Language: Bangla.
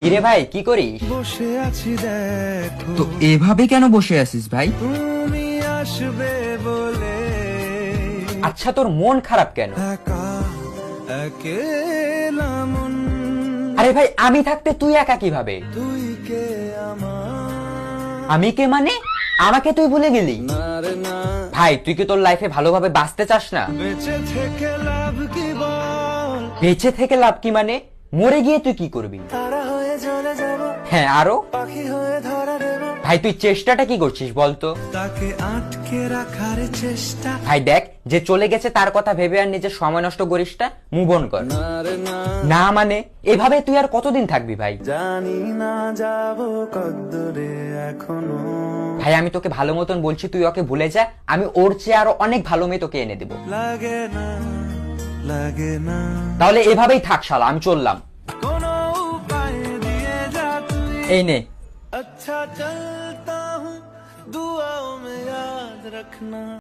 কিরে ভাই কি করিস? বসে আছি দেখো তো এভাবে কেন বসে আছিস ভাই? তুমি আসবে বলে আচ্ছা তোর মন খারাপ কেন? একা একেলা মন আরে ভাই আমি থাকতে তুই একা কিভাবে? তুই কে আমার আমি কে মানে? আমাকে তুই ভুলে গেলি? না রে না ভাই তুই কি তোর লাইফে ভালোভাবে বাঁচতে চাস না? বেঁচে থেকে লাভ কি বল বেঁচে থেকে লাভ কি মানে? মরে গিয়ে তুই কি করবি? তারা হয়ে চলে যাব হ্যাঁ আরো? পাখি হয়ে ধরা দেব ভাই তুই চেষ্টাটা কি করছিস বলতো? তাকে আটকে রাখার চেষ্টা ভাই দেখ যে চলে গেছে তার কথা ভেবে আর নিজের সময় নষ্ট করিস না, মুভ অন কর। না রে না না মানে এভাবে তুই আর কতদিন থাকবি ভাই? জানি না যাব কদ্দুরে এখনো ভাই আমি তোকে ভালো মতন বলছি তুই ওকে ভুলে যা, আমি ওর চেয়ে আরো অনেক ভালো মেয়ে তোকে এনে দেবো। লাগে না লাগে না তাহলে এভাবেই থাক শালা, আমি চললাম। কোনো উপায় দিয়ে যা তুই এই নে। अच्छा चलता हूँ दुआओं में याद रखना।